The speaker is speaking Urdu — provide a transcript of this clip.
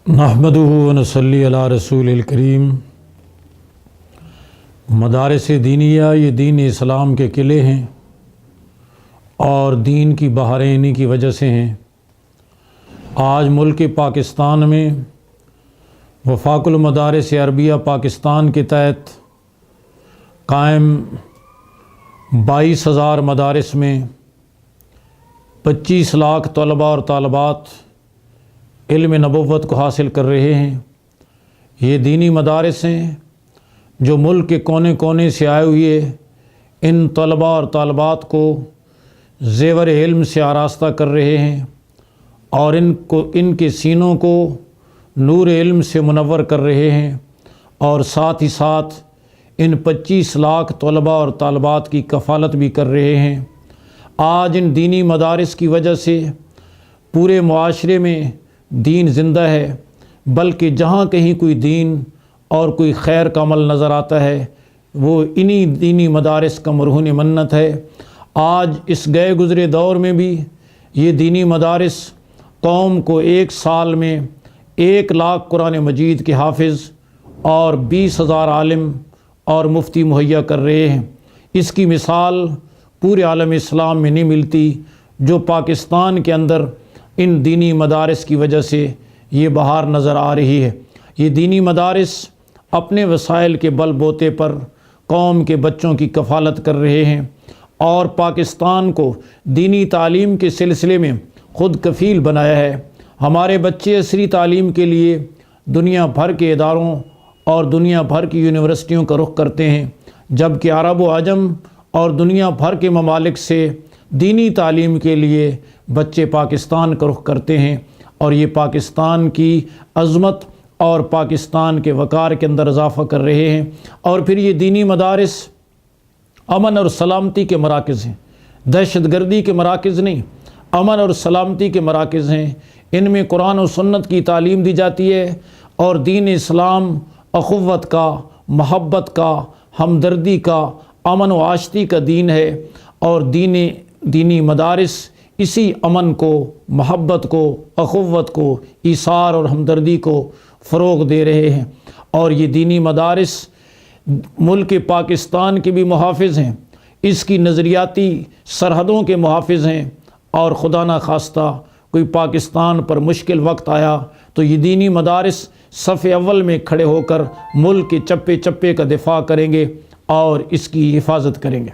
نحمدہ و نصلی علی رسول الکریم۔ مدارس دینیہ یہ دین اسلام کے قلعے ہیں اور دین کی بہاریں انہی کی وجہ سے ہیں۔ آج ملک پاکستان میں وفاق المدارس عربیہ پاکستان کے تحت قائم 22,000 مدارس میں 25 لاکھ طلباء اور طالبات علم نبوت کو حاصل کر رہے ہیں۔ یہ دینی مدارس ہیں جو ملک کے کونے کونے سے آئے ہوئے ان طلباء اور طالبات کو زیور علم سے آراستہ کر رہے ہیں اور ان کے سینوں کو نور علم سے منور کر رہے ہیں، اور ساتھ ہی ساتھ ان 25 لاکھ طلباء اور طالبات کی کفالت بھی کر رہے ہیں۔ آج ان دینی مدارس کی وجہ سے پورے معاشرے میں دین زندہ ہے، بلکہ جہاں کہیں کوئی دین اور کوئی خیر کا عمل نظر آتا ہے وہ انہی دینی مدارس کا مرہون منت ہے۔ آج اس گئے گزرے دور میں بھی یہ دینی مدارس قوم کو ایک سال میں 1 لاکھ قرآن مجید کے حافظ اور 20,000 عالم اور مفتی مہیا کر رہے ہیں۔ اس کی مثال پورے عالم اسلام میں نہیں ملتی، جو پاکستان کے اندر ان دینی مدارس کی وجہ سے یہ بہار نظر آ رہی ہے۔ یہ دینی مدارس اپنے وسائل کے بل بوتے پر قوم کے بچوں کی کفالت کر رہے ہیں اور پاکستان کو دینی تعلیم کے سلسلے میں خود کفیل بنایا ہے۔ ہمارے بچے عصری تعلیم کے لیے دنیا بھر کے اداروں اور دنیا بھر کی یونیورسٹیوں کا رخ کرتے ہیں، جبکہ عرب و عجم اور دنیا بھر کے ممالک سے دینی تعلیم کے لیے بچے پاکستان کا رخ کرتے ہیں، اور یہ پاکستان کی عظمت اور پاکستان کے وقار کے اندر اضافہ کر رہے ہیں۔ اور پھر یہ دینی مدارس امن اور سلامتی کے مراکز ہیں، دہشت گردی کے مراکز نہیں، امن اور سلامتی کے مراکز ہیں۔ ان میں قرآن و سنت کی تعلیم دی جاتی ہے اور دین اسلام اخوت کا، محبت کا، ہمدردی کا، امن و آشتی کا دین ہے، اور دینی مدارس اسی امن کو، محبت کو، اخوت کو، ایثار اور ہمدردی کو فروغ دے رہے ہیں۔ اور یہ دینی مدارس ملک پاکستان کے بھی محافظ ہیں، اس کی نظریاتی سرحدوں کے محافظ ہیں، اور خدا نہ خواستہ کوئی پاکستان پر مشکل وقت آیا تو یہ دینی مدارس صف اول میں کھڑے ہو کر ملک کے چپے چپے کا دفاع کریں گے اور اس کی حفاظت کریں گے۔